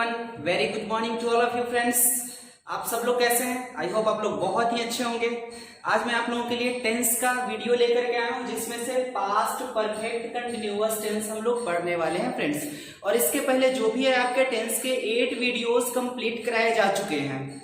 Everyone, very good morning to all of you friends. आप सब लोग कैसे हैं? आई होप आप लोग बहुत ही अच्छे होंगे। आज मैं आप लोगों के लिए टेंस का वीडियो लेकर के आया हूं, जिसमें से पास्ट परफेक्ट कंटिन्यूअस टेंस हम लोग पढ़ने वाले हैं फ्रेंड्स। और इसके पहले जो भी है आपके टेंस के 8 वीडियोस कंप्लीट कराए जा चुके हैं,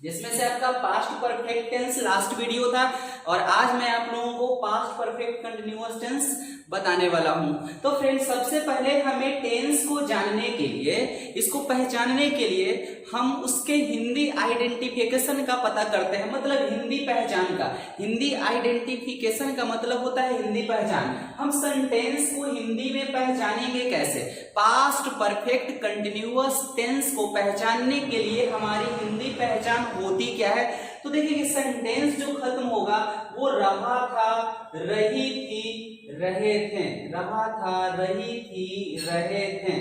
जिसमें से आपका past perfect tense last video था और आज मैं आप लोगों को पास्ट परफेक्ट कंटिन्यूअस टेंस बताने वाला हूं। तो फ्रेंड्स, सबसे पहले हमें टेंस को जानने के लिए, इसको पहचानने के लिए हम उसके हिंदी आइडेंटिफिकेशन का पता करते हैं, मतलब हिंदी पहचान का। हिंदी आइडेंटिफिकेशन का मतलब होता है हिंदी पहचान। हम सेंटेंस को हिंदी में पहचानेंगे कैसे? पास्ट परफेक्ट कंटिन्यूअस टेंस को पहचानने के लिए हमारी हिंदी पहचान होती क्या है? तो देखिए कि सेंटेंस जो खत्म होगा वो रहा था, रही थी, रहे थे, रहा था, रही थी, रहे थे,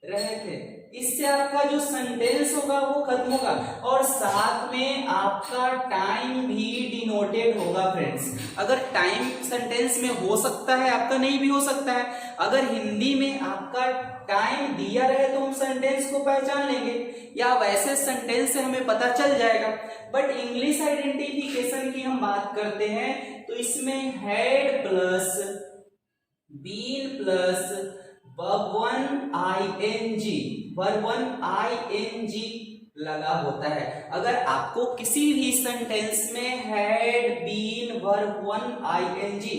रहे थे, इससे आपका जो सेंटेंस होगा वो खत्म होगा और साथ में आपका टाइम भी डिनोटेड होगा फ्रेंड्स। अगर टाइम सेंटेंस में हो सकता है, आपका नहीं भी हो सकता है। अगर हिंदी में आपका टाइम दिया रहे तो हम सेंटेंस को पहचान लेंगे, या वैसे सेंटेंस से हमें पता चल जाएगा। बट इंग्लिश आइडेंटिफिकेशन की हम बात करते हैं तो इसमें had plus been plus verb one ING लगा होता है। अगर आपको किसी भी सेंटेंस में had been verb one ING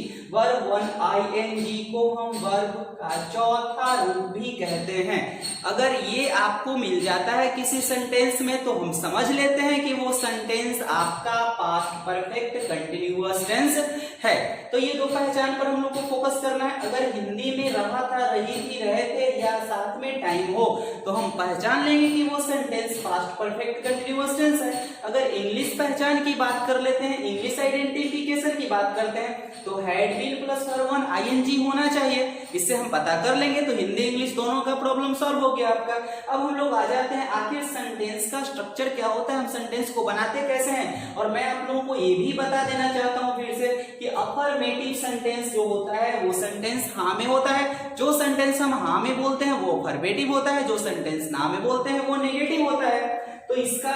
को हम वर्ब का चौथा रूप भी कहते हैं। अगर ये आपको मिल जाता है किसी सेंटेंस में तो हम समझ लेते हैं कि वो सेंटेंस आपका पास्ट परफेक्ट कंटिन्यूअस टेंस है। तो ये दो पहचान पर हम लोग को फोकस करना है। अगर हिंदी में रहा था, रही थी, रहे थे या साथ में टाइम हो तो हम पहचान लेंगे कि वो sentence past perfect continuous tense है। अगर इंग्लिश पहचान की बात कर लेते हैं, इंग्लिश आइडेंटिफिकेशन की बात करते हैं तो had been plus verb one ING होना चाहिए। इससे हम पता कर लेंगे तो हिंदी इंग्लिश दोनों का प्रॉब्लम सॉल्व हो गया आपका। अब हम लोग आ जाते हैं आखिर सेंटेंस का स्ट्रक्चर क्या होता है, हम सेंटेंस को बनाते कैसे हैं। और मैं आप लोगों को ये भी बता देना चाहता हूं फिर से कि अफर्मेटिव सेंटेंस जो होता है वो सेंटेंस हाँ में होता है। जो सेंटेंस हम हाँ में बोलते हैं वो अफर्मेटिव होता है, जो सेंटेंस ना में बोलते हैं वो नेगेटिव होता है। तो इसका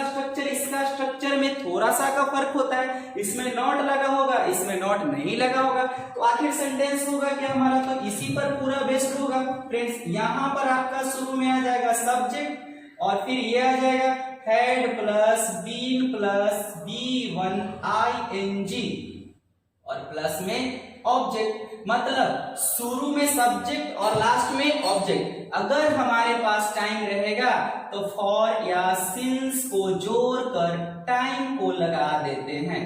स्ट्रक्चर में थोड़ा सा का फर्क होता है। इसमें नॉट लगा होगा, इसमें नॉट नहीं लगा होगा। तो आखिर सेंटेंस होगा क्या हमारा? तो इसी पर पूरा बेस्ड होगा फ्रेंड्स। यहाँ पर आपका शुरू में आ जाएगा सब्जेक्ट और फिर ये आ जाएगा had plus been plus B1 ING और प्लस में ऑब्जेक्ट, मतलब शुरू में सब्जेक्ट और लास्ट में ऑब्जेक्ट। अगर हमारे पास टाइम रहेगा तो फॉर या सिंस को जोड़कर टाइम को लगा देते हैं,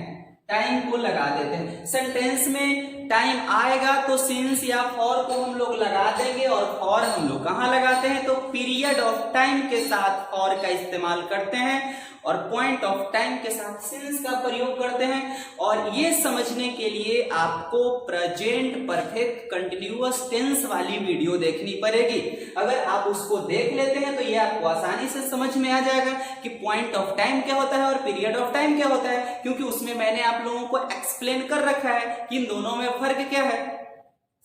टाइम को लगा देते हैं। सेंटेंस में टाइम आएगा तो सिंस या फॉर को हम लोग लगा देंगे और फॉर हम लोग कहाँ लगाते हैं? तो पीरियड ऑफ टाइम के साथ फॉर का इस्तेमाल करते हैं और पॉइंट ऑफ टाइम के साथ सिंस का प्रयोग करते हैं। और ये समझने के लिए आपको प्रेजेंट परफेक्ट कंटिन्यूअस टेंस वाली वीडियो देखनी पड़ेगी। अगर आप उसको देख लेते हैं तो ये आपको आसानी से समझ में आ जाएगा कि पॉइंट ऑफ टाइम क्या होता है और पीरियड ऑफ टाइम क्या होता है, क्योंकि उसमें मैंने आप लोगों को एक्सप्लेन कर रखा है कि इन दोनों में फर्क क्या है।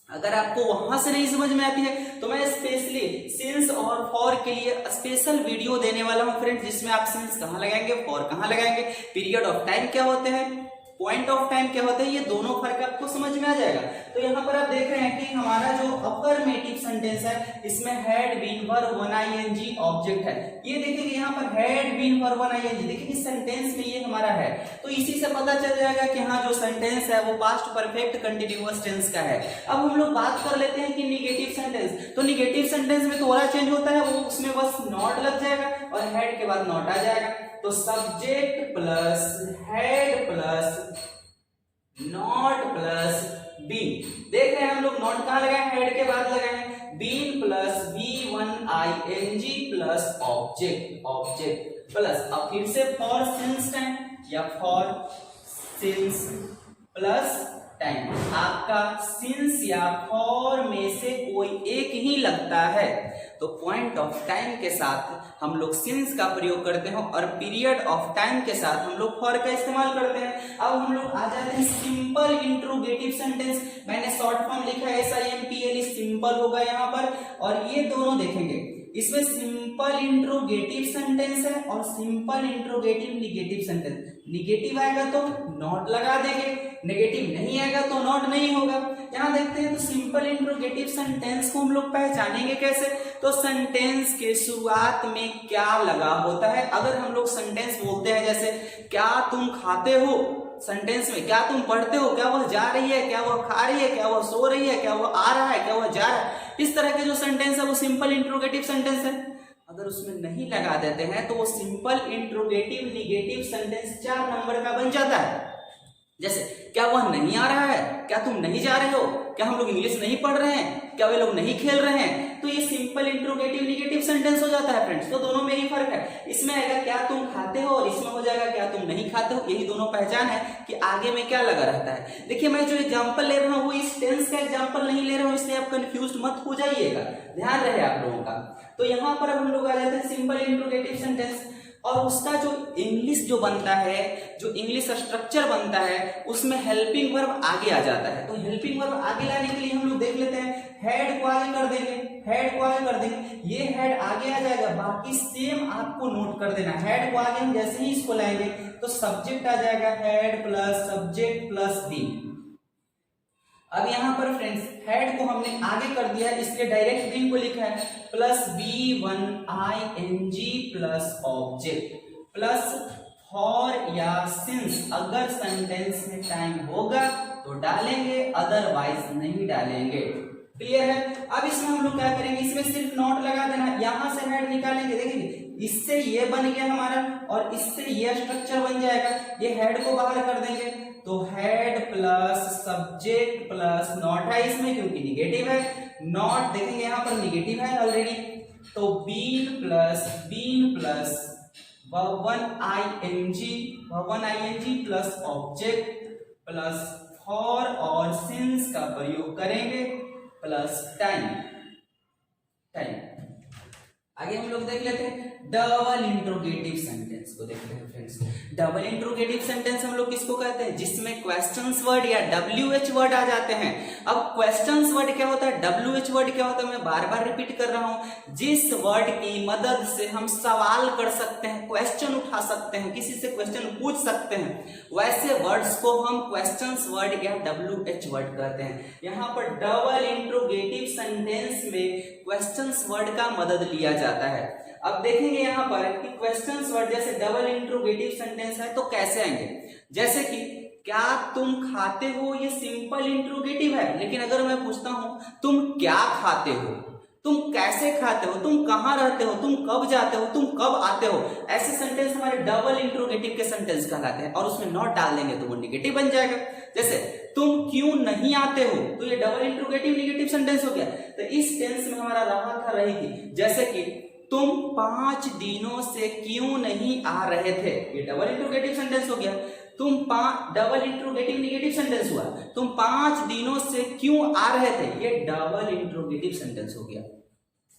अगर आपको वहां से नहीं समझ में आती है तो मैं स्पेशली सिंस और फॉर के लिए स्पेशल वीडियो देने वाला हूं फ्रेंड्स, जिसमें आप सिंस कहां लगाएंगे, फॉर कहां लगाएंगे, पीरियड ऑफ टाइम क्या होते हैं, पॉइंट ऑफ टाइम क्या होता है, ये दोनों फर्क आपको समझ में आ जाएगा। तो यहाँ पर आप देख रहे हैं कि हमारा जो अफर्मेटिव सेंटेंस है इसमें had been verb one ING object है। ये देखिए कि यहाँ पर had been verb one ING, देखिए कि सेंटेंस में ये हमारा है। तो इसी से पता चल जाएगा कि हाँ जो सेंटेंस है वो पास्ट परफेक्ट कंटिन्यूअस टेंस का है। अब हम लोग बात कर लेते हैं कि निगेटिव सेंटेंस। तो निगेटिव सेंटेंस में थोड़ा चेंज होता है, वो उसमें बस नॉट लग जाएगा और हैड के बाद नॉट आ जाएगा। तो subject plus had plus not plus been. देख रहे हैं हम लोग नॉट कहां लगाए, हेड के बाद लगाए, been plus B1 ING plus object plus अब फिर से फॉर सिंस टाइम या फॉर सिंस प्लस टाइम। आपका सिंस या फॉर में से कोई एक ही लगता है तो पॉइंट ऑफ टाइम के साथ हम लोग सिंस का प्रयोग करते हैं और पीरियड ऑफ टाइम के साथ हम लोग फॉर का इस्तेमाल करते हैं। अब हम लोग आ जाते हैं सिंपल इंट्रोगेटिव सेंटेंस। मैंने शॉर्ट फॉर्म लिखा है SIMPL, सिंपल होगा यहाँ पर। और ये दोनों देखेंगे, इसमें सिंपल इंट्रोगेटिव सेंटेंस है और simple interrogative negative sentence. Negative आएगा तो नॉट लगा देंगे, नेगेटिव नहीं आएगा तो नॉट नहीं होगा। यहां देखते हैं तो सिंपल इंट्रोगेटिव सेंटेंस को हम लोग पहचानेंगे कैसे, तो सेंटेंस के शुरुआत में क्या लगा होता है। अगर हम लोग सेंटेंस बोलते हैं जैसे क्या तुम खाते हो, सेंटेंस में क्या तुम पढ़ते हो, क्या वह जा रही है, क्या वह खा रही है, क्या वह सो रही है, क्या वह आ रहा है, क्या वह जा रहा है, इस तरह के जो सेंटेंस है वो सिंपल इंट्रोगेटिव सेंटेंस है। अगर उसमें नहीं लगा देते हैं तो वो simple interrogative negative sentence 4 number का बन जाता है। जैसे क्या वह नहीं आ रहा है, क्या तुम नहीं जा रहे हो, क्या हम लोग इंग्लिश नहीं पढ़ रहे हैं, क्या वे लोग नहीं खेल रहे हैं, तो ये सिंपल इंट्रोगेटिव निगेटिव सेंटेंस हो जाता है फ्रेंड्स। तो दोनों में ही फर्क है, इसमें आएगा क्या तुम खाते हो और इसमें हो जाएगा क्या तुम नहीं खाते हो। यही दोनों पहचान है कि आगे में क्या लगा रहता है। देखिए मैं जो एग्जांपल ले रहा हूँ वो इस टेंस का एग्जांपल नहीं ले रहा हूँ, इसलिए आप कंफ्यूज मत हो जाइएगा, ध्यान रहे आप लोगों का। तो यहाँ पर अब हम लोग आ जाते हैं सिंपल इंट्रोगेटिव सेंटेंस, और उसका जो इंग्लिश जो बनता है, जो इंग्लिश स्ट्रक्चर बनता है, उसमें हेल्पिंग वर्ब आगे आ जाता है। तो हेल्पिंग वर्ब आगे लाने के लिए हम लोग देख लेते हैं, हेड को आगे कर देंगे, हेड को आगे कर देंगे, ये हेड आगे आ जाएगा, बाकी सेम आपको नोट कर देना। हेड को आगे हम जैसे ही इसको लाएंगे तो सब्जेक्ट आ जाएगा had plus subject plus be. अब यहाँ पर फ्रेंड्स हेड को हमने आगे कर दिया इसलिए डायरेक्ट बीन को लिखा है plus B1ing plus object plus for या सिंस। अगर सेंटेंस में टाइम होगा तो डालेंगे, अदरवाइज नहीं डालेंगे। क्लियर है। अब इसमें हम लोग क्या करेंगे, इसमें सिर्फ नॉट लगा देना, यहां से हेड निकालेंगे, देखेंगे इससे ये बन गया हमारा और इससे ये स्ट्रक्चर बन जाएगा। ये हेड को बाहर कर देंगे तो had plus subject plus not है इसमें क्योंकि निगेटिव है, नॉट देखेंगे यहां पर निगेटिव है ऑलरेडी, तो been plus ing plus object plus for और सिंस का प्रयोग करेंगे प्लस टाइम। आगे हम लोग देख लेते हैं डबल इंट्रोगेटिव सेंटेंस को देखते हैं फ्रेंड्स। डबल इंट्रोगेटिव सेंटेंस हम लोग किसको कहते हैं, जिसमें क्वेश्चंस वर्ड या WH वर्ड आ जाते हैं। अब क्वेश्चंस वर्ड क्या होता है, WH वर्ड क्या होता है, मैं बार बार रिपीट कर रहा हूं, जिस वर्ड की मदद से हम सवाल कर सकते हैं, क्वेश्चन उठा सकते हैं, किसी से क्वेश्चन पूछ सकते हैं, वैसे वर्ड्स को हम क्वेश्चंस वर्ड या WH वर्ड कहते हैं। यहाँ पर डबल इंट्रोगेटिव सेंटेंस में क्वेश्चंस वर्ड का मदद लिया जाता है। अब देखेंगे यहाँ पर कि क्वेश्चंस वर्ड जैसे डबल इंट्रोगेटिव सेंटेंस है तो कैसे आएंगे, जैसे कि क्या तुम खाते हो, ये सिंपल इंट्रोगेटिव है, लेकिन अगर मैं पूछता हूं तुम क्या खाते हो, तुम कैसे खाते हो, तुम कहां रहते हो, तुम कब जाते हो, तुम कब आते हो, ऐसे सेंटेंस हमारे डबल इंट्रोगेटिव के सेंटेंस कहलाते हैं और उसमें नॉट डाल देंगे तो वो निगेटिव बन जाएगा। जैसे तुम क्यों नहीं आते हो, तो ये डबल इंट्रोगेटिव निगेटिव सेंटेंस हो गया। तो इस टेंस में हमारा रहा था रही थी, जैसे कि तुम 5 दिनों से क्यों नहीं आ रहे थे, ये डबल इंट्रोगेटिव सेंटेंस हो गया। तुम डबल इंट्रोगेटिव निगेटिव सेंटेंस हुआ, तुम 5 दिनों से क्यों आ रहे थे, ये डबल इंट्रोगेटिव सेंटेंस हो गया।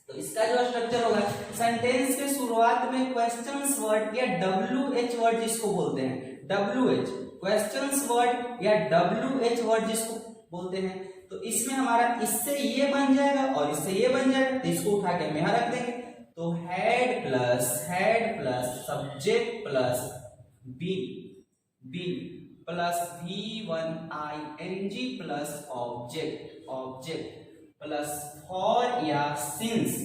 तो इसका जो स्ट्रक्चर होगा, सेंटेंस के शुरुआत में क्वेश्चंस वर्ड या WH वर्ड जिसको बोलते हैं, WH क्वेश्चंस वर्ड या WH वर्ड जिसको बोलते हैं, तो इसमें हमारा इससे ये बन जाएगा और इससे ये बन जाएगा, तो इसको उठा के हम यहां रख देंगे। तो had plus subject plus be plus V1ing plus object plus for या सिंस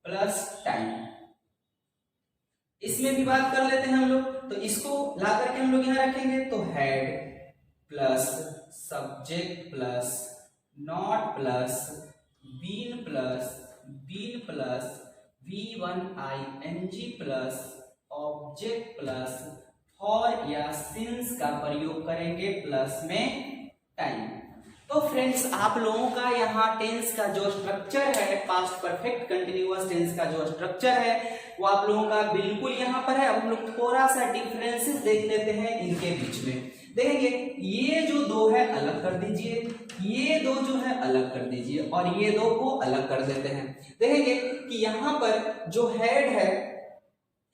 प्लस टाइम। इसमें भी बात कर लेते हैं हम लोग, तो इसको ला करके हम लोग यहां रखेंगे तो had plus subject plus not plus been plus V1ing plus object plus for या सिंस का प्रयोग करेंगे प्लस में टाइम। तो फ्रेंड्स आप लोगों का यहाँ टेंस का जो स्ट्रक्चर है, पास्ट परफेक्ट कंटिन्यूअस टेंस का जो स्ट्रक्चर है वो आप लोगों का बिल्कुल यहाँ पर है। अब हम लोग थोड़ा सा डिफरेंसेस देख लेते हैं इनके बीच में। देखेंगे ये जो दो है अलग कर दीजिए, ये दो जो है अलग कर दीजिए और ये दो को अलग कर देते हैं। देखेंगे कि यहाँ पर जो हेड है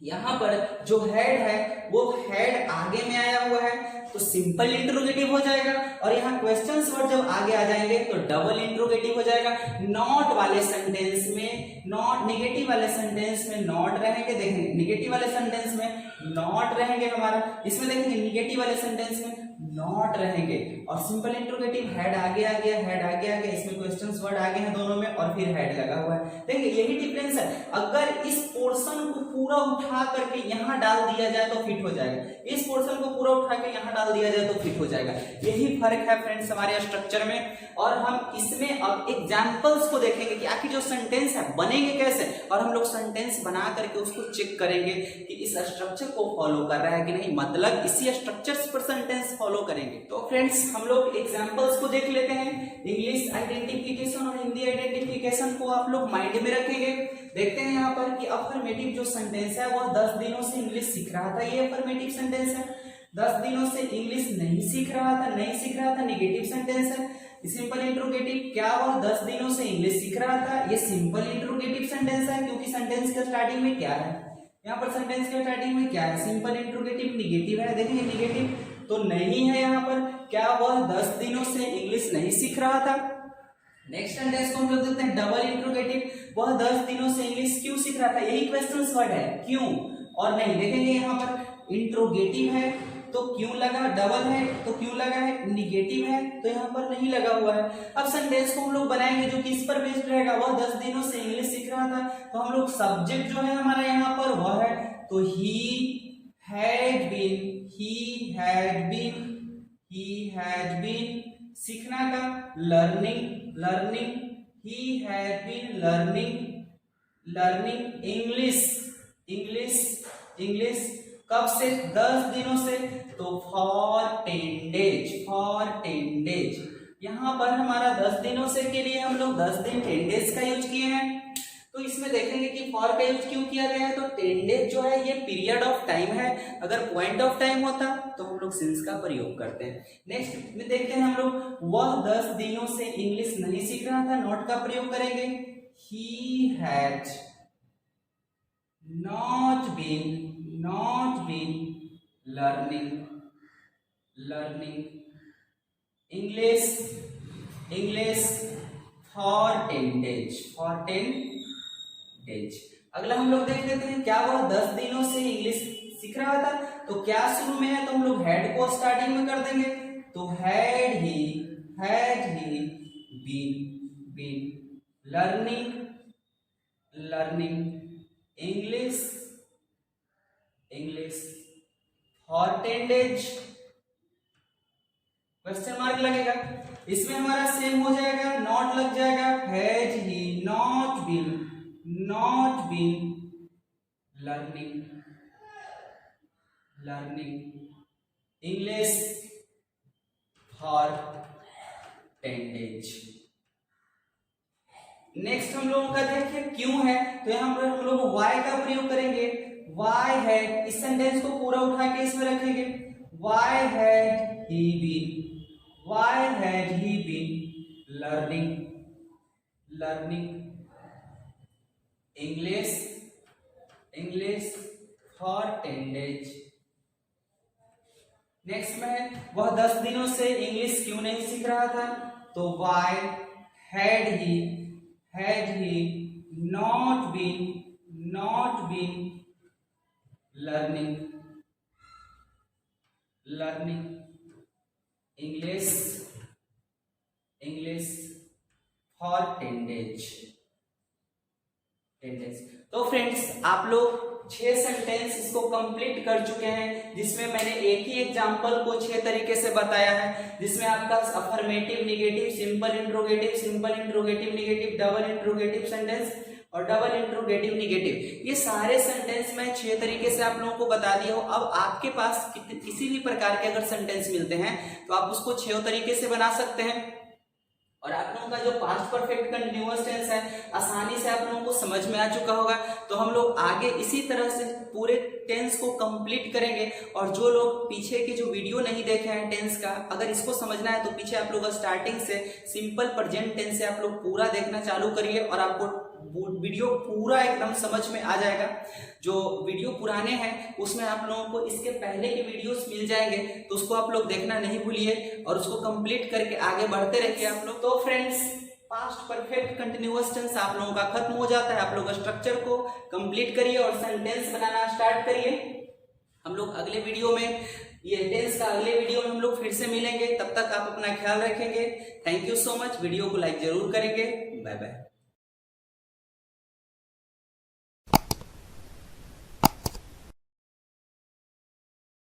यहाँ पर जो हेड है वो हेड आगे में आया हुआ है तो सिंपल इंट्रोगेटिव हो जाएगा, और यहाँ क्वेश्चंस वर्ड जब आगे आ जाएंगे तो डबल इंट्रोगेटिव हो जाएगा। नॉट वाले सेंटेंस में, नॉट नेगेटिव वाले सेंटेंस में नॉट रहेंगे, देखेंगे नेगेटिव वाले सेंटेंस में नॉट रहेंगे हमारा, इसमें देखेंगे नेगेटिव वाले सेंटेंस में नॉट रहेंगे, और सिंपल इंट्रोगेटिव हेड आगे आ गया, हेड आगे आ गया, इसमें क्वेश्चंस वर्ड आगे हैं दोनों में, और फिर हेड लगा हुआ है। देखिए यही डिफरेंस है। अगर इस पोर्शन को पूरा उठा करके यहाँ डाल दिया जाए तो फिट हो जाएगा, इस पोर्शन को पूरा उठा के यहाँ डाल दिया जाए तो फिट हो जाएगा। यही फर्क है फ्रेंड्स हमारे स्ट्रक्चर में। और हम इसमें अब एग्जांपल्स को देखेंगे कि आखिर जो सेंटेंस है बनेंगे कैसे, और हम लोग सेंटेंस बना करके उसको चेक करेंगे कि इस स्ट्रक्चर को फॉलो कर रहा है कि नहीं, मतलब इसी स्ट्रक्चर्स पर सेंटेंस फॉलो करेंगे। तो फ्रेंड्स हम लोग एग्जांपल्स को देख लेते हैं। इंग्लिश आइडेंटिफिकेशन और हिंदी आइडेंटिफिकेशन को आप लोग माइंड में रखेंगे। देखते हैं यहाँ पर कि अफर्मेटिव जो सेंटेंस है वह 10 दिनों से इंग्लिश सीख रहा था, ये अफर्मेटिव सेंटेंस है। 10 दिनों से इंग्लिश नहीं सीख रहा था, नहीं सीख रहा था नेगेटिव सेंटेंस है। सिंपल इंट्रोगेटिव, क्या वह 10 दिनों से इंग्लिश सीख रहा था, ये सिंपल इंट्रोगेटिव सेंटेंस है, क्योंकि सेंटेंस के स्टार्टिंग में क्या है, यहाँ पर सेंटेंस के स्टार्टिंग में क्या है, सिंपल इंट्रोगेटिव नेगेटिव है। देखेंगे नेगेटिव तो नहीं है यहाँ पर, क्या वह 10 दिनों से इंग्लिश नहीं सीख रहा था। नेक्स्ट सेंटेंस को हम लोग देखते हैं डबल इंट्रोगेटिव, वह 10 दिनों से इंग्लिश क्यों सीख रहा था, यही क्वेश्चन वर्ड है, क्यों और नहीं। देखेंगे यहाँ पर इंट्रोगेटिव है तो क्यों लगा, डबल है तो क्यों लगा है, निगेटिव है तो यहाँ पर नहीं लगा हुआ है। अब सेंटेंस को हम लोग बनाएंगे जो कि इस पर बेस्ड रहेगा, वह 10 दिनों से इंग्लिश सीख रहा था, तो हम लोग सब्जेक्ट जो है हमारा यहाँ पर वह है तो ही हैड बीन सीखना का लर्निंग ही हैड बीन लर्निंग इंग्लिश कब से, 10 दिनों से, तो फॉर 10 डेज। यहाँ पर हमारा 10 दिनों से के लिए हम लोग 10 दिन 10 डेज का यूज किए हैं। तो इसमें देखेंगे कि फॉर का यूज क्यों किया गया है, तो 10 डेज जो है ये पीरियड ऑफ टाइम है, अगर पॉइंट ऑफ टाइम होता तो हम लोग सिंस का प्रयोग करते हैं। नेक्स्ट में देखते हैं हम लोग, वह 10 दिनों से इंग्लिश नहीं सीख रहा था, नॉट का प्रयोग करेंगे। He had not been learning English for 10 days। अगला हम लोग देख लेते हैं, क्या वह 10 दिनों से इंग्लिश सीख रहा था, तो क्या शुरू में है तो हम लोग हेड को स्टार्टिंग में कर देंगे, तो had he been learning English for 10 days. Question mark लगेगा, इसमें हमारा सेम हो जाएगा, नॉट लग जाएगा, has he not been learning English for 10 days. Next हम लोगों का देखिए क्यों है, तो यहाँ पर हम लोग वाई का प्रयोग करेंगे। वाई हैड, इस सेंटेंस को पूरा उठा के इसमें रखेंगे, why had he been learning English for 10 days. Next में वह 10 दिनों से इंग्लिश क्यों नहीं सीख रहा था, तो why had he not been learning English for 10 days। तो फ्रेंड्स आप लोग 6 सेंटेंस इसको कंप्लीट कर चुके हैं, जिसमें मैंने एक ही एग्जांपल को 6 तरीके से बताया है, जिसमें आपका affirmative, negative, simple interrogative negative, double interrogative sentence और डबल इंट्रोगेटिव नेगेटिव, ये सारे सेंटेंस मैं 6 तरीके से आप लोगों को बता दिया हूं। अब आपके पास किसी भी प्रकार के अगर सेंटेंस मिलते हैं तो आप उसको 6 तरीके से बना सकते हैं, और आप लोगों का जो पास्ट परफेक्ट कंटीन्यूअस टेंस है आसानी से आप लोगों को समझ में आ चुका होगा। तो हम लोग आगे इसी तरह से पूरे टेंस को कंप्लीट करेंगे, और जो लोग पीछे की जो वीडियो नहीं देखे हैं टेंस का, अगर इसको समझना है तो पीछे आप लोग स्टार्टिंग से सिंपल प्रेजेंट टेंस से आप लोग पूरा देखना चालू करिए, और आपको वीडियो पूरा एकदम समझ में आ जाएगा। जो वीडियो पुराने हैं उसमें आप लोगों को इसके पहले के वीडियोस मिल जाएंगे, तो उसको आप लोग देखना नहीं भूलिए और उसको कंप्लीट करके आगे बढ़ते रहिए आप लोग। तो friends, past perfect continuous tense आप लोगों का खत्म हो जाता है। आप लोग स्ट्रक्चर को कंप्लीट करिए और सेंटेंस बनाना स्टार्ट करिए। हम लोग अगले वीडियो में, ये टेंस का अगले वीडियो में हम लोग फिर से मिलेंगे। तब तक आप अपना ख्याल रखेंगे। Thank you so much. Video को लाइक जरूर करेंगे। Bye bye.